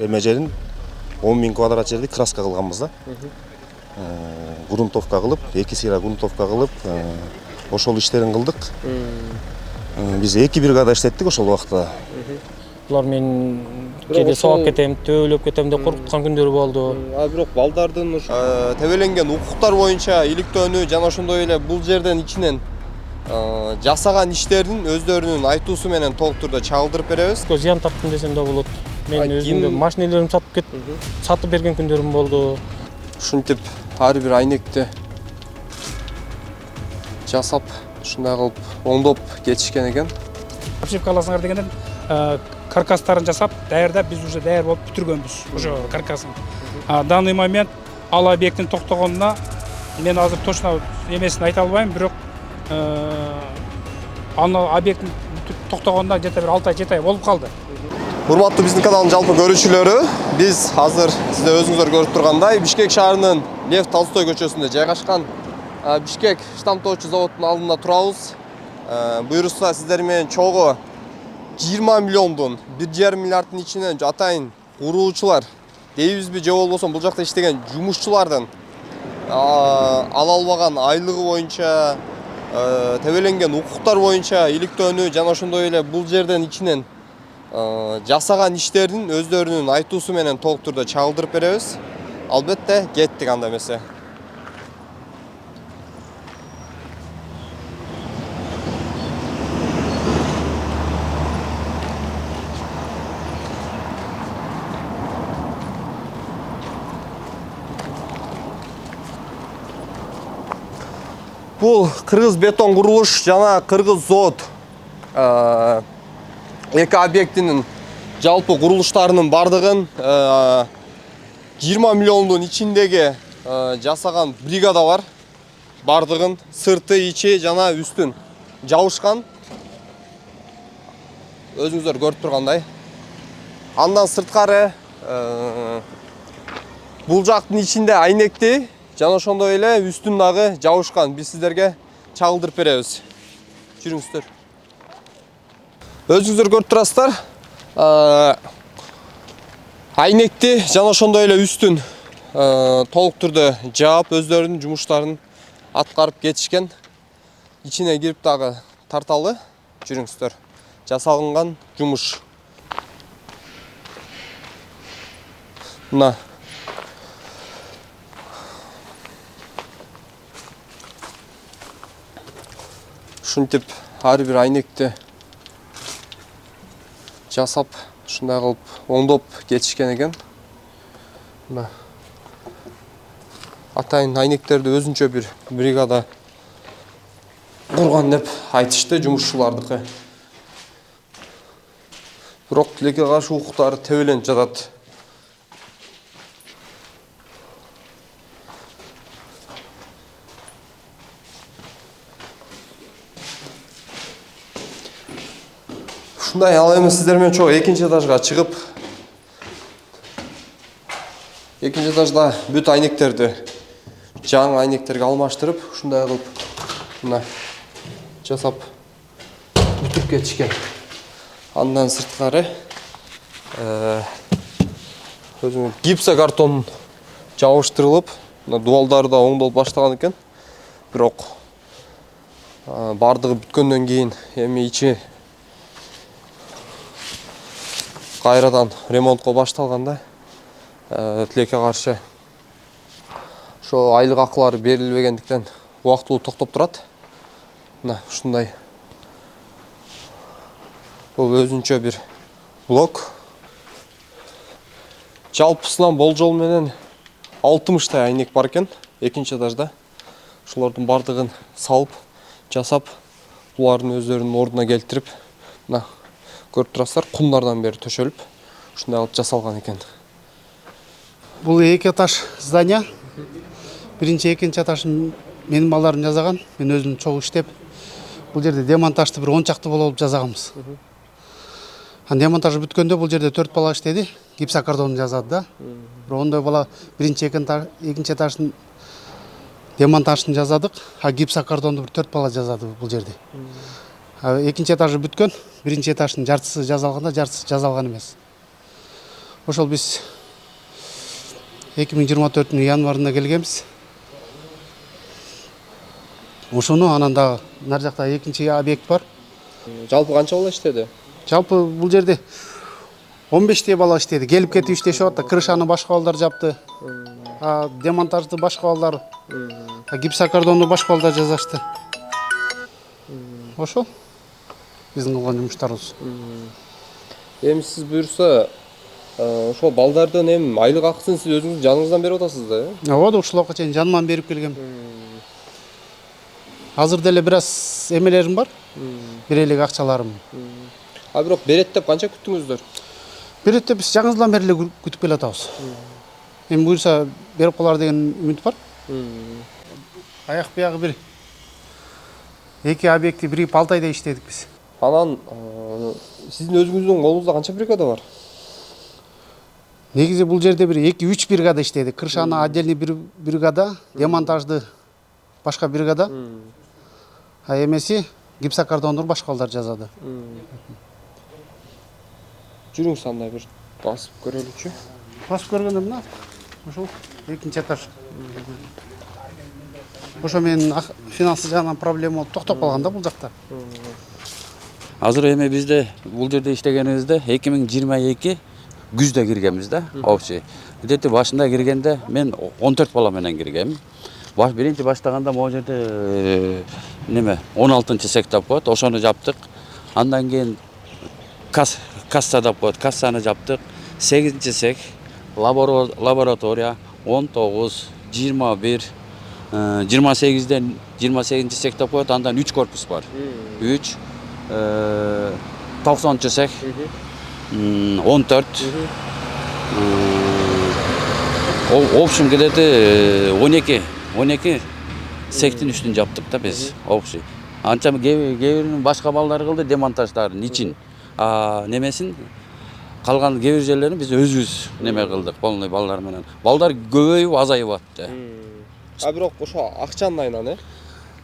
эме жерин 10.000 квадрат жерди краска кылганбыз да. Грунтовка кылып, 2 сыйра грунтовка кылып, ошол иштерин кылдык. Биз 2 бригада иштеттик ошол убакта. Булар мен кээде сабап кетем, төөлөп кетем деп коркуткан күндөрү болду. Бирок балдардын тебеленген укуктар боюнча иликтөөнү жана ошондой эле бул жерден ичинен жасаган иштерин өздөрүнүн айтуусу менен толук түрдө чагылдырып беребиз. Зыян тарттым десем да болот. Мен өзүмдө машинелерим сатып берген күндөрүм болду. Ушинтип ар бир айнекти жасап, ушундай кылып оңдоп кетишкен экен. Обшивка аласыңар дегенден каркастарын жасап, даярдап биз уже даяр болуп бүтүргөнбүз. Уже каркасын. Данный момент ал объекттин токтогонуна мен азыр точно эмесин айта албайм, бирок аны объекттин токтогонуна где-то бир 6 ай 7 ай болуп калды. Урматтуу биздин каналдын жалпы көрүүчүлөрү, биз азыр сиздер өзүңүздөр көрүп тургандай Бишкек шаарынын Лев Толстой көчөсүндө жайгашкан Бишкек штамптоочу заводунун алдында турабыз. Буюрса сиздер менен чогуу 20 миллиондун 1,5 миллиарддын ичинен атайын куруучулар дейбизби же болбосо бул жакта иштеген жумушчулардын ала албаган айлыгы боюнча, тебеленген укуктар боюнча иликтөөнү жана ошондой эле бул жерден ичинен жасаган иштерин өздөрүнүн айтуусу менен толук түрдө чагылдырып беребиз. Албетте кеттик анда эмесе. Бул Кыргыз бетон курулуш жана Кыргыз зоот эки объектинин жалпы курулуштарынын бардыгын 20 миллиондун ичиндеги жасаган бригада бар. Бардыгын сырты, ичи жана үстүн жабышкан. Өзүңүздөр көрүп тургандай. Андан сырткары бул жактын ичинде айнекти жана ошондой эле үстүн дагы жабышкан. Биз сиздерге чагылдырып беребиз. Жүрүңүздөр. Өзүңүздөр көрүп турасыздар. Айнекти жана ошондой эле үстүн толук түрдө жаап өздөрүнүн жумуштарын аткарып кетишкен. Ичине кирип дагы тарталы. Жүрүңүздөр. Жасалган жумуш. Мына ушинтип ар бир айнекти жасап, ушундай кылып оңдоп кетишкен экен. Мына атайын айнектерди өзүнчө бир бригада курган деп айтышты жумушчулардыкы. Бирок тилекке каршы укуктары тебеленип жатат. Ушундай ал эми сиздер менен чогуу экинчи этажга чыгып, экинчи этажда бүт айнектерди жаңы айнектерге алмаштырып, ушундай кылып мына жасап бүтүп кетишкен. Андан сырткары өзүнүн гипсокартон жабыштырылып, мына дубалдары да оңдолуп баштаган экен. Бирок бардыгы бүткөндөн кийин эми ичи кайрадан ремонтко башталганда тилекке каршы ошо айлык акылары берилбегендиктен убактылуу токтоп турат. Мына ушундай. Бул өзүнчө бир блок. Жалпысынан болжол менен 60 айнек бар экен экинчи этажда. Ошолордун бардыгын салып, жасап, булардын өздөрүнүн ордуна келтирип, мына көрүп турасыздар, кумдардан бери төшөлүп, ушундай кылып жасалган экен. Бул 2 этаж здание. Биринчи, экинчи этажын менин балдарым жасаган. Мен өзүм чогуу иштеп, бул жерде демонтажды бир 10 чакты болуп жасаганбыз. Демонтажы бүткөндө бул жерде 4 бала иштеди. Гипсокартон жасады да. Бирок ондой бала биринчи, экинчи этаждын демонтажын жасадык, гипсокартонду бир 4 бала жасады бул жерде. Экинчи этажы бүткөн, биринчи этаждын жартысы жасалганда, жартысы жасалган эмес. Ошол биз 2024 январында келгенбиз. Ошону анан дагы нар жакта экинчи объект бар. Жалпы канча бала иштеди? Жалпы бул жерде 15 бала иштеди. Келип кетип иштешип атты. Крышаны башка балдар жапты. Демонтажды башка балдар. Гипсокартонду башка балдар жасашты. Ошол биздин кылган жумуштарыбыз. Эми сиз буюрса, ошол балдардын эми айлык акысын сиз өзүңүз жаныңыздан берип атасыз да, э? Ооба, ушулга чейин жаныман берип келгем. Азыр деле бир аз эмелерим бар. Бир элек акчаларым. Бирок берет деп канча күттүңүздөр? Берет деп биз жаңы жылдан бери эле күтүп келатабыз. Эми буюрса берип калар деген үмүт бар. Аяк биягы бир эки объекти бир 6 айда иштедик биз. Анан сиздин өзүңүздүн колуңузда канча бригада бар? Негизи бул жерде бир 2-3 бригада иштеди. Крышаны отдельный бир бригада, демонтажды башка бригада. Эмеси гипсокартондур башка балдар жазады. Жүрүңүз андай бир басып көрөлүчү. Басып көргөндө мына ошол экинчи этаж. Ошо менин финансы жагынан проблема болуп токтоп калган да бул жакта. Азыр эми бизде бул жерде иштегенибизде 2022 күздө киргенбиз да, общий. Где-то башында киргенде мен 14 бала менен киргем. Биринчи баштаганда могу жерде 16-чы сек деп коет, ошону жаптык. Андан кийин касса деп коет, кассаны жаптык. 8-чи сек, лаборатория 19, 21, 28ден 28-чи сек деп коет, андан 3 корпус бар. 3, 90-чы сек, 14, в общем где-то 12 сектин үстүн жаптык да биз общий. Анча кээ биринин башка балдары кылды демонтаждарын ичин. Немесин калган кээ бир жерлерин биз өзүбүз неме кылдык, полный балдар менен. Балдар көбөйүп азайып атты. Бирок ошо акчанын айынан, э?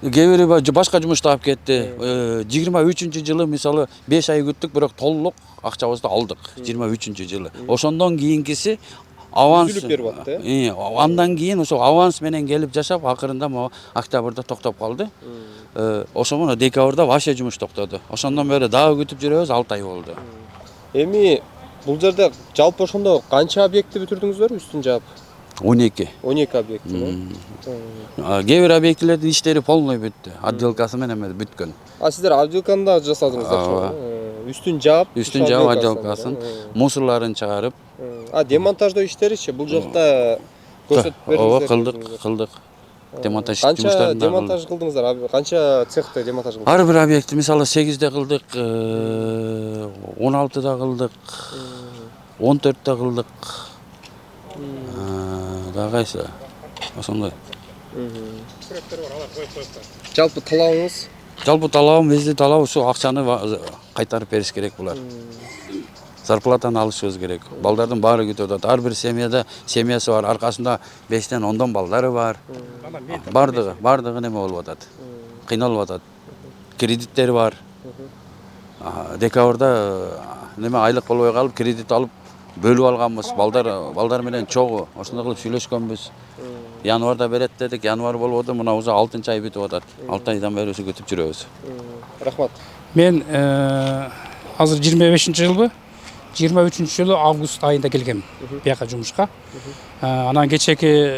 Кээ бири башка жумушта алып кетти. 23-жылы мисалы 5 ай күттүк, бирок толук акчабызды алдык. 23-жылы. Ошондон кийинкиси аванс берип атты. Андан кийин ошо аванс менен келип жашап, акырында могу октябрда токтоп калды. Ошону декабрда вообще жумуш токтоду. Ошондон бери дагы күтүп жүрөбүз, 6 ай болду. Эми бул жерде жалпы ошондо канча объектти бүтүрдүңүздөр үстүн жаап? 12. 12 объекти. Кээ бир объектилердин иштери полный бүттү. Отделкасы менен бүткөн. Сиздер отделканы да жасадыңыздар. Үстүн жаап, отделкасын, мусорларын чыгарып. Демонтаждоо иштеричи бул жакта көрсөтүп бердиңиздер. Кылдык. Демонтаж Канча жумуштарын демонтаж кылдыңыздар? Канча цехте демонтаж кылдыңыздар? Ар бир объекти мисалы 8де кылдык, 16да кылдык, 14де кылдык. Дагы кайсы? Ошондой. Жалпы талабыңыз? Жалпы талабым, биздин талабы ушу акчаны кайтарып бериш керек булар. Зарплатаны алышыбыз керек. Балдардын баары күтүп атат. Ар бир семьясы бар, аркасында 5ден 10 балдары бар. Бардыгы неме болуп атат. Кыйналып атат. Кредиттери бар. Декабрда неме айлык болбой калып, кредит алып бөлүп алганбыз. Балдар менен чогуу ошондой кылып сүйлөшкөнбүз. Январда берет дедик, январ болуп атат, мына уже 6-чы ай бүтүп атат. 6 айдан бери ушу күтүп жүрөбүз. Рахмат. Мен азыр 25-жылбы, 23-жылы август айында келгем бияка жумушка. Анан кечеки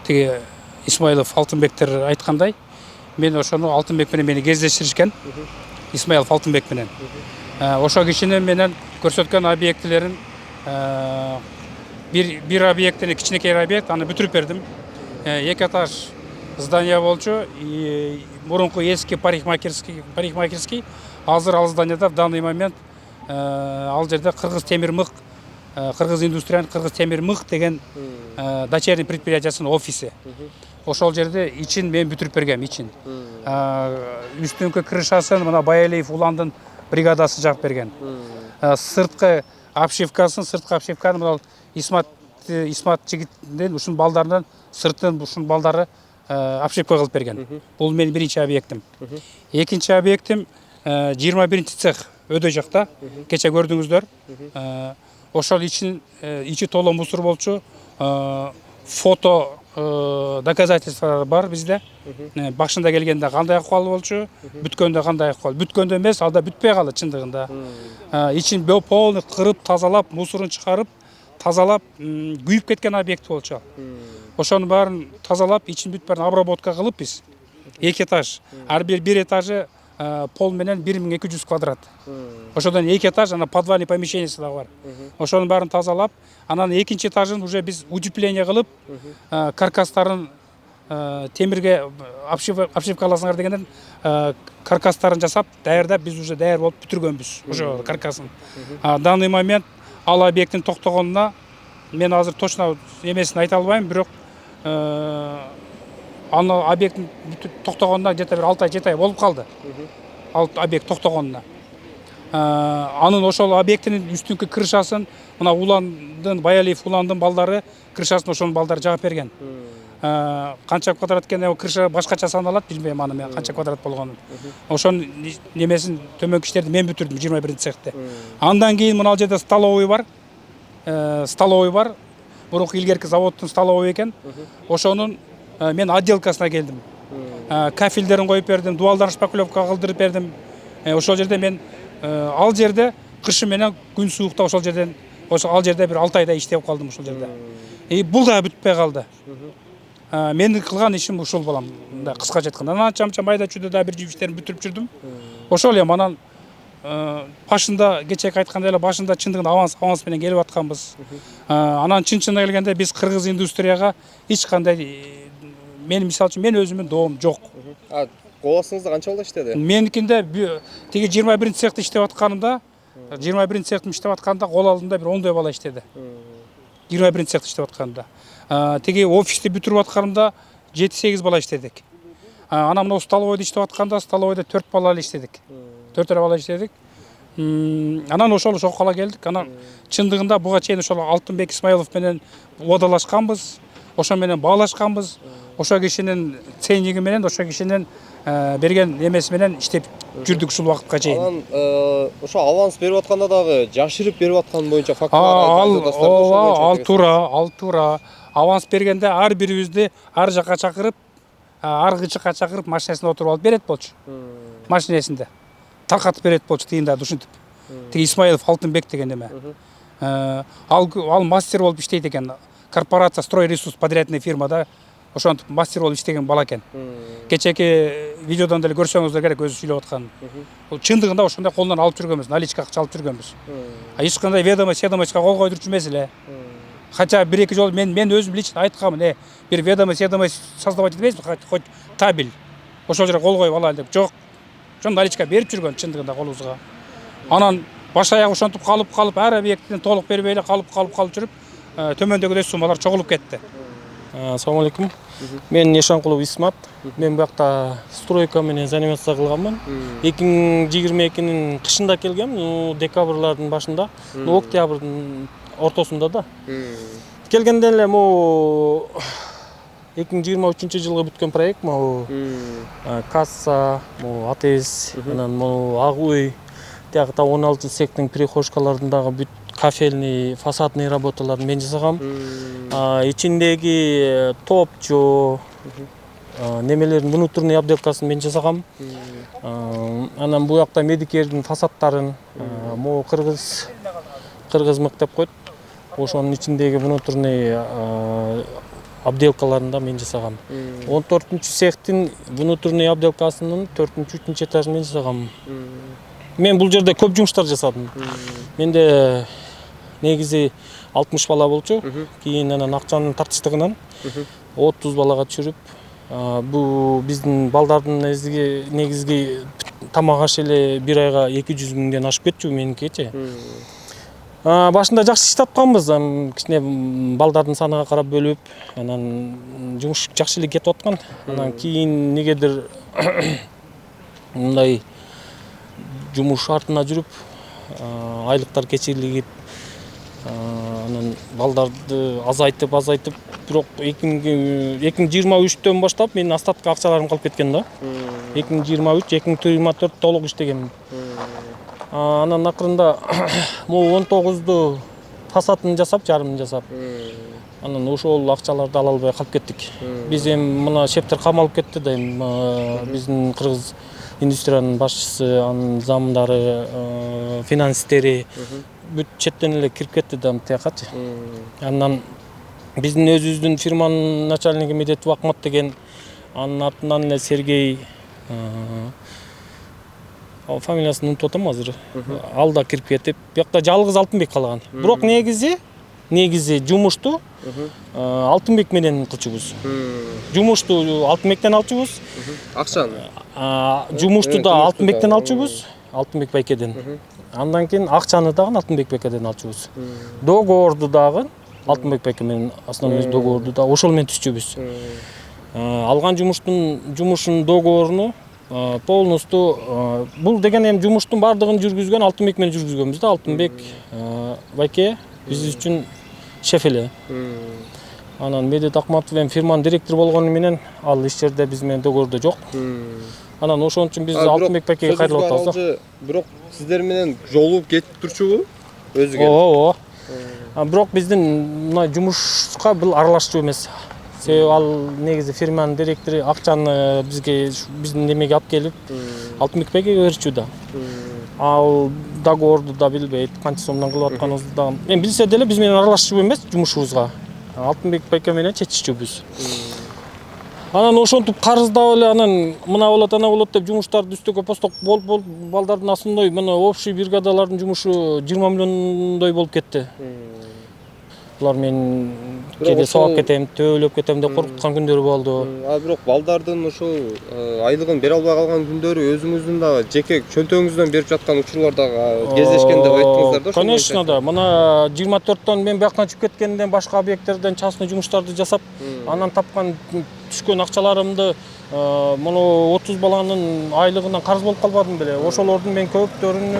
тиги Исмаилов Алтынбектер айткандай, мен ошону Алтынбек менен мени кездештиришкен. Исмаилов Алтынбек менен. Ошо кишинин менен көрсөткөн объектилерин бир объекттин кичинекей объект, аны бүтүрүп бердим. 2 этаж здание болчу, мурунку эски парикмахерский. Азыр ал зданияда в данный момент ал жерде Кыргыз темир мык, Кыргыз индустриян Кыргыз темир мык деген дочерний предприятиясынын офиси. Ошол жерде ичин мен бүтүрүп бергем, ичин. Үстүнкү крышасын мына Баялиев Уландын бригадасы жаап берген. Сырткы обшивканы мына Исмат жигиттин ушун балдарынан сыртын ушун балдары обшивка кылып берген. Бул менин биринчи объектим. Экинчи объектим 21-цех өдө жакта. Кече көрдүңүздөр. ошол ичи толо мусор болчу. Фото доказательстволор бар бизде. Башында келгенде кандай акыбал болчу, бүткөндө кандай акыбал. Бүткөндө эмес, ал да бүтпөй калды чындыгында. Ичин полный кырып, тазалап, мусорун чыгарып, тазалап, күйүп кеткен объект болчу. Ошонун баарын тазалап, ичин бүт баарын обработка кылып биз 2 этаж, ар бир этажы пол менен 1200 квадрат. Ошодон 2 этаж, ана подвальный помещениясы да бар. Ошонун баарын тазалап, анан экинчи этажын уже биз утепление кылып, каркастарын темирге обшивкаласыңар дегенден каркастарын жасап, даярдап биз уже даяр болуп бүтүргөнбүз. Ошо каркасын. Данный момент ал объекттин токтогонуна мен азыр точно эмесин айта албайм, бирок аны объекттин токтогонуна где-то бир 6 ай 7 ай болуп калды. Ал объект токтогонуна. Анын ошол объекттин үстүнкү крышасын мына Уландын, Баялиев Уландын балдары крышасын ошонун балдары жаап берген. Канча квадрат экенин крыша башкача саналат, билбейм аны мен канча квадрат болгонун. Ошонун немесин төмөнкү иштерди мен бүтүрдүм 21 цехте. Андан кийин мына жерде столовый бар. Столовый бар. Мурунку илгерки заводдун столовый экен. Ошонун мен отделкасына келдим. Кафелдерин коюп бердим, дуалдарын шпаклевка кылдырып бердим. Ошол жерде мен ал жерде кышы менен күн суукта ошол жерден ал жерде бир 6 айда иштеп калдым ошол жерде. Бул да бүтпөй калды. Менин кылган ишим ушул балам. Мындай кыскача айтканда, анан чамча майда чүйдө да бир иштерин бүтүрүп жүрдүм. Ошол эми анан башында кечээки айткандай эле башында чындыгында аванс менен келип атканбыз. Анан чын-чынына келгенде биз кыргыз индустрияга эч кандай мен мисалы үчүн мен өзүмдүн доом жок. Колосуңузда канча балда иштеди? Меникинде тиги 21 цехте иштеп атканымда, 21 цехте иштеп атканда кол алдында бир 10 бала иштеди. 21 цехте иштеп атканда. Тиги офисти бүтүрүп атканымда 7-8 бала иштедик. Анан мына столовойдо иштеп атканда столовойдо 4 бала эле иштедик. 4 бала иштедик. Анан ошол кала келдик. Анан чындыгында буга чейин ошол Алтынбек Исмаилов менен одалашканбыз. Ошо менен баалашканбыз. Ошо кишинин цейниги менен, ошо кишинин берген эмеси менен иштеп жүрдүк ушул убакытка чейин. Анан ошо аванс берип атканда дагы жашырып берип аткан боюнча фактылар ал туура. Аванс бергенде ар бирибизди ар жака чакырып, ар кычыкка чакырып машинесине отуруп алып берет болчу. Машинесинде таркатып берет болчу тыйында ушинтип. Тиги Исмаилов Алтынбек деген эме. Ал мастер болуп иштейт экен. Корпорация Стройресурс подрядный фирмада ошентип мастер болуп иштеген бала экен. Кечеки видеодон деле көрсөңүздөр керек өзү сүйлөп атканын. Бул чындыгында ошондой колдон алып жүргөнбүз, наличка акча алып жүргөнбүз. Эч кандай ведомостька кол койдурчу эмес эле. Хотя бир-эки жолу мен өзүм лично айткам, бир ведомость создавать этпейсизби, хоть табель. Ошол жерге кол коюп алайлы деп. Жок. Ошон наличка берип жүргөн чындыгында колубузга. Анан баш аяк ошентип калып, ар объекттен толук бербей эле калып жүрүп, төмөндөгүдөй суммалар чогулуп кетти. Assalamu alaikum. Мен Ешанкулов Исмат. Мен бакта стройка менен заниматься кылганмын. 2022-нин кышында келгем, декабрлардын башында, октябрдын ортосунда да. Келгенде эле могу 2023-жылы бүткөн проект, могу касса, могу АТС, анан могу ак үй, тиягы 16 цехтин прихожкаларындагы бүт кафельный, фасадный работаларын мен жасагам. Ичиндеги топчу, немелердин внутренний обделкасын мен жасагам. Анан бу жакта медикердин фасадтарын, могу кыргыз мык деп коет. Ошонун ичиндеги внутренний обделкаларын да мен жасагам. 14-цехтин внутренний обделкасынын 4-3 этажын мен жасагам. Мен бул жерде көп жумуштар жасадым. Менде негизи 60 бала болчу. Кийин анан акчанын тартыштыгынан 30 балага түшүрүп, бул биздин балдардын негизги тамак аш эле бир айга 200 миңден ашып кетчү меникичи. Башында жакшы иш тапканбыз, кичине балдардын санына карап бөлүп, анан жумуш жакшы эле кетип аткан. Анан кийин негедир мындай жумуш артына жүрүп, айлыктар кечирилип, анан балдарды азайтып, бирок 2023-төн баштап менин остатка акчаларым калып кеткен да. 2023-2024 толук иштегем. Анан акырында могу 19-ду фасадын жасап, жарымын жасап. Анан ошол акчаларды ала албай калып кеттик. Биз эми мына шептер камалып кетти да, эми биздин кыргыз индустриянын башчысы, анын замдары, финансистери бүт четтен эле кирип кетти да тиякачы. Андан биздин өзүбүздүн фирманын начальниги Медетов Акмат деген, анын артынан эле Сергей, фамилиясын унутуп атам азыр. Ал да кирип кетип, бuyakta жалгыз Алтынбек калган. Бирок негизи жумушту Алтынбек менен кылчубуз. Жумушту Алтынбектен алчубуз. Акчаны. Жумушту да Алтынбектен алчубуз, Алтынбек байкеден. Андан кийин акчаны дагы Алтынбек байкеден алчубуз. Договорду дагы Алтынбек байке менен основной договорду да ошол менен түзчүбүз. Алган жумуштун договоруну полностью бул деген эми жумуштун бардыгын жүргүзгөн Алтынбек менен жүргүзгөнбүз да. Алтынбек байке биз үчүн шеф эле. Анан Медет Акматов эми фирманын директору болгону менен ал иш жерде биз менен договордо жок. Анан ошон үчүн биз Алтынбек байкеге кайрылып атабыз да. Бирок сиздер менен жолугуп кетип турчубу? Өзү келип. Ооба. Бирок биздин мына жумушка бул аралашчу эмес. Себеби ал негизи фирманын директору акчаны бизге биздин немеге алып келип Алтынбек байкеге берчү да. Ал договорду да билбейт, канча сомдон кылып атканыбызды да. Эми билсе деле биз менен аралашчу эмес жумушубузга. Алтынбек байке менен чечишчүбүз. Анан ошентип карыздап эле анан мына болот, ана болот деп жумуштарды үстөккө посток болуп балдардын асындай мына общий бригадалардын жумушу 20 миллиондой болуп кетти. Булар мен кээде сабап кетем, төөлөп кетем деп коркуткан күндөрү болду. Бирок балдардын ошол айлыгын бере албай калган күндөрү өзүңүздүн дагы жеке чөнтөгүңүздөн берип жаткан учурлар дагы кездешкен деп айттыңыздар да. Конечно да. Мына 24төн мен бияктан чыгып кеткенден башка объекттерден частный жумуштарды жасап, анан тапкан түшкөн акчаларымды мына 30 баланын айлыгынан карыз болуп калбадым беле. Ошолордун мен көптөрүнү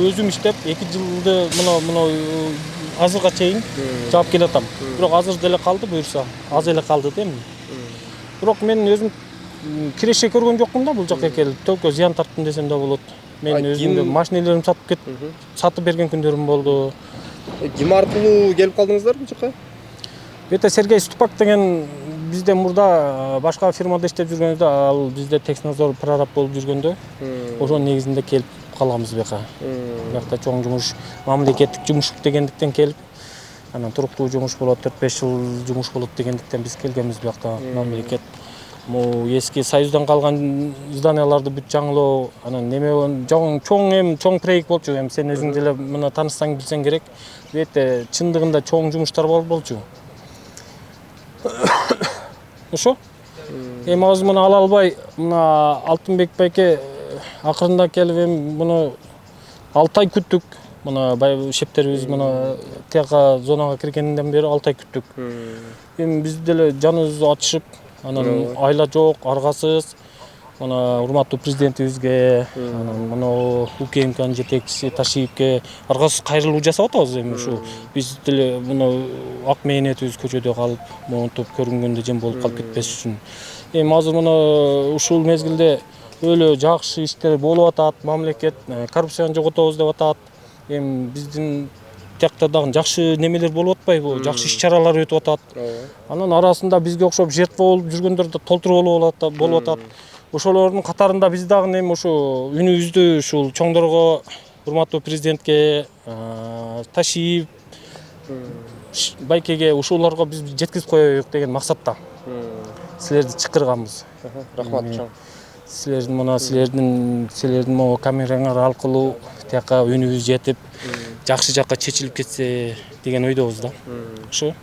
өзүм иштеп 2 жылды мына азырга чейин жаап келатам. Бирок азыр деле калды буюрса, аз эле калды да эми. Бирок мен өзүм киреше көргөн жокмун да бул жака келип, только зыян тарттым десем да болот. Мен өзүм машинелеримди сатып берген күндөрүм болду. Ким аркылуу келип калдыңыздар бул жака? Бете Сергей Ступак деген бизде мурда башка фирмада иштеп жүргөндө, ал бизде технадзор прораб болуп жүргөндө, ошонун негизинде келип калганбыз бияка. Бияқта чоң жумуш, мамлекеттик жумуш дегендиктен келип, анан туруктуу жумуш болот, 4-5 жыл жумуш болот дегендиктен биз келгенбиз бияқта. Мамлекет могу эски Союздан калган зданияларды бүт жаңылоо, анан неме чоң проект болчу. Эми сен өзүң деле мына таанышсаң билсең керек. Бете чындыгында чоң жумуштар болчу. Ошо. Эми азыр мына ала албай, мына Алтынбек байке акырында келип эми муну 6 ай күттүк. Мына шептерибиз мына тияка зонага киргенден бери 6 ай күттүк. Эми биз деле жаныбыз ачышып, анан айла жок, аргасыз. Мына урматтуу президентибизге, анан мына УКМКнын жетекчиси Ташиевке аргасыз кайрылуу жасап атабыз эми ушу. Биз деле мына ак мээнетибиз көчөдө калып, монтуп көрүнгөндө жем болуп калып кетпес үчүн. Эми азыр мына ушул мезгилде өлө жакшы иштер болуп атат, мамлекет коррупцияны жоготобуз деп атат. Эми биздин тиякта дагы жакшы немелер болуп атпайбы, жакшы иш-чаралар өтүп атат. Анан арасында бизге окшоп жертва болуп жүргөндөр да толтуруу болуп атат. Ошолордун катарында биз дагы эми ушу үнүбүздү ушул чоңдорго, урматтуу президентке, Ташиев байкеге ушуларга биз жеткизип коелук деген максатта силерди чакырганбыз. Рахмат чоң. Силердин могу камераңар аркылуу тияка үнүбүз жетип, жакшы жакка чечилип кетсе деген ойдобуз да. Ошо.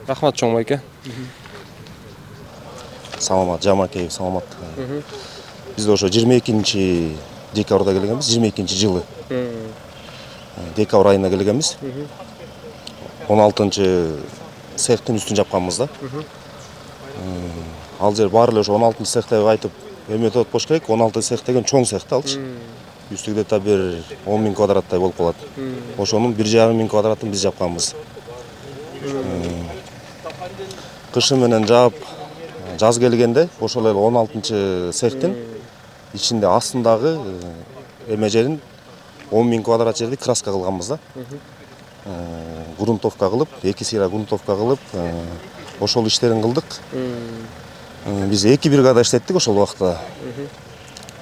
Рахмат чоң байке. Саламат, Жамакеев, саламат. Биз ошо 22 декабрда келгенбиз, 22 жылы. Декабрь айына келгенбиз. 16 цехтин үстүн жапканбыз да. Ал жер баары эле ошо 16 цехте айтып эметип болуш керек. 16 цех деген чоң цех да алчы. Үстү где-то бир 10 000 квадраттай болуп калат. Ошонун 1,5 000 квадратын биз жапканбыз. Кышы менен жаап жаз келгенде ошол эле 16 цехтин ичинде астындагы эме жерин 10 000 квадрат жерди краска кылганбыз да. грунтовка кылып, 2 сыйра грунтовка кылып, ошол иштерин кылдык. Биз 2 бригада иштеттик ошол убакта.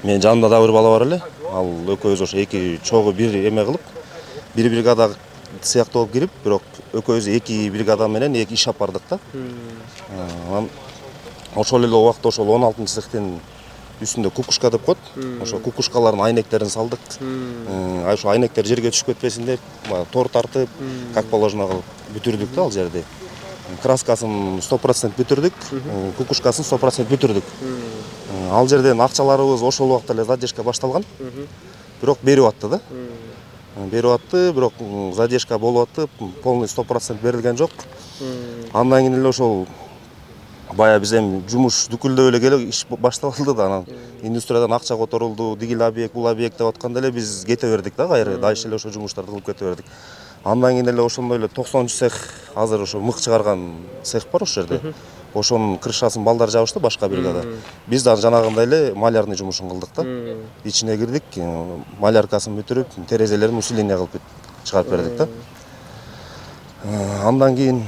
Мен жанымда да бир бала бар эле. Ал экөөбүз ошо 2 чогуу бир эме кылып, бир бригада сыяктуу болуп кирип, бирок экөөбүз 2 бригада менен 2 иш алып бардык да. Анан ошол эле убакта ошол 16-цехтин үстүндө кукушка деп коет. Ошо кукушкалардын айнектерин салдык. Ошо айнектер жерге түшүп кетпесин деп, тор тартып, как положено кылып бүтүрдүк да ал жерди. Краскасын 100% бүтүрдүк, кукушкасын 100% бүтүрдүк. Ал жерден акчаларыбыз ошол убакта эле задержка башталган. Бирок берип атты да. Берип атты, бирок задержка болуп атты, полный 100% берилген жок. Андан кийин эле ошол бая биз эми жумуш дүкүлдөп эле келип иш башталды да, анан индустриядан акча которулду, дигил объект, бул объект деп атканда эле биз кете бердик да, кайра дайыш эле ошо жумуштарды кылып кете бердик. Андан кийин эле ошондой эле 90-цех, азыр ошо мык чыгарган цех бар ошол жерде. Ошонун крышасын балдар жабышты башка бригада. Биз да жанагындай эле малярный жумушун кылдык да. Ичине кирдик, маляркасын бүтүрүп, терезелерин усиление кылып чыгарып бердик да. Андан кийин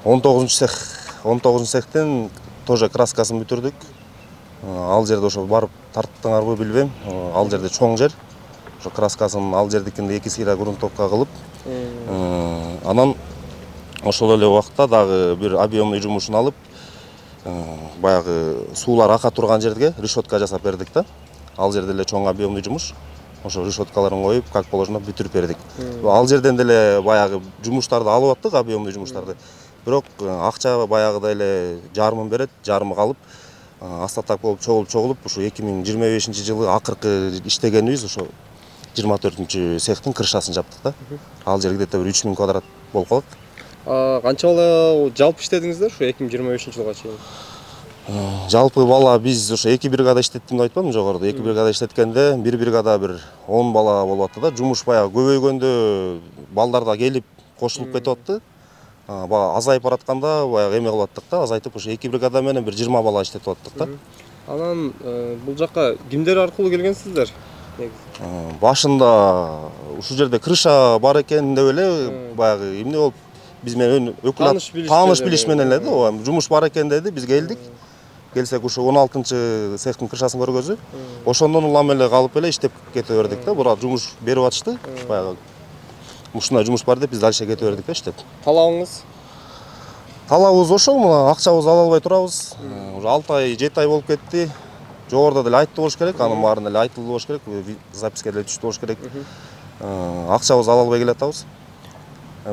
19-цехтен тоже краскасын бүтүрдүк. Ал жерде ошо барып тарттыңарбы билбейм. Ал жерде чоң жер. Ошо краскасын ал жердикинде 2 сыйра грунтовка кылып, анан ошол эле убакта дагы бир объемный жумушун алып, баягы суулар ака турган жерге решетка жасап бердик да. Ал жерде эле чоң объемный жумуш. Ошо решеткаларын коюп, как положено бүтүрүп бердик. Ал жерден деле баягы жумуштарды алып аттык, объемный жумуштарды. Бирок акча баягыдай эле жарымын берет, жарымы калып, остаток болуп чогулуп, ушу 2025-жылы акыркы иштегенибиз ошо 24-цехтин крышасын жаптык да. Ал жер где-то 3000 квадрат болуп калат. Канча бала жалпы иштедиңиздер ушу 2025-жылга чейин? Жалпы бала биз ошо 2 бригада иштеттим деп айтпадымбы жогоруда. 2 бригада иштеткенде бир бригада бир 10 бала болуп атты да. Жумуш баягы көбөйгөндө балдар да келип кошулуп кетип атты. Азайып баратканда баягы эме кылып аттык да, азайтып ошо 2 бригада менен бир 20 бала иштетип аттык да. Анан бул жака кимдер аркылуу келгенсиздер? Башында ушул жерде крыша бар экен деп эле баягы эмне болуп биз менен тааныш билиш менен эле да, жумуш бар экен деди, биз келдик. Келсек ушу 16-цехтин крышасын көргөзүп, ошондон улам эле калып эле иштеп кете бердик да. Бирок жумуш берип атышты, баягы ушундай жумуш бар деп биз дальше кете бердик да иштеп. Талабыңыз? Талабыбыз ошол, мына акчабызды ала албай турабыз. Уже 6 ай, 7 ай болуп кетти. Жогоруда деле айтты болуш керек, анын баарын деле айтылды болуш керек, записка деле түштү болуш керек. Акчабызды ала албай келатабыз.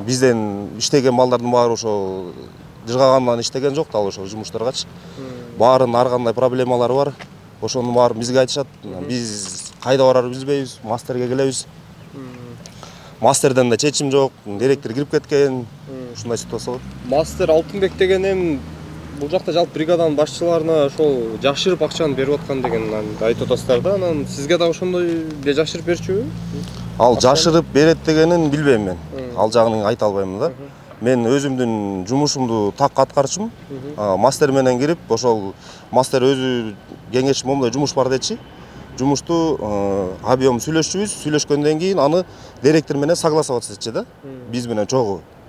Бизден иштеген балдардын баары ошо жыргагандан иштеген жок да, ошол жумуштаргачы. Баарынын ар кандай проблемалары бар. Ошонун баарын бизге айтышат. Биз кайда барарын билбейбиз, мастерге келебиз. Мастерден да чечим жок, директор кирип кеткен. Ушундай ситуация бар. Мастер Алтынбек деген эми бул жакта жалпы бригаданын башчыларына ошол жашырып акчаны берип аткан деген айтып атасыздар да. Анан сизге да ошондой жашырып берчүбү? Ал жашырып берет дегенин билбейм мен. Ал жагын айта албайм да. Мен өзүмдүн жумушумду так аткарчумун. Мастер менен кирип, ошол мастер өзү кеңеш момундай жумуш бар дечи. Жумушту объем сүйлөшчүбүз, сүйлөшкөндөн кийин аны директор менен согласоваться этчи да. Биз менен чогуу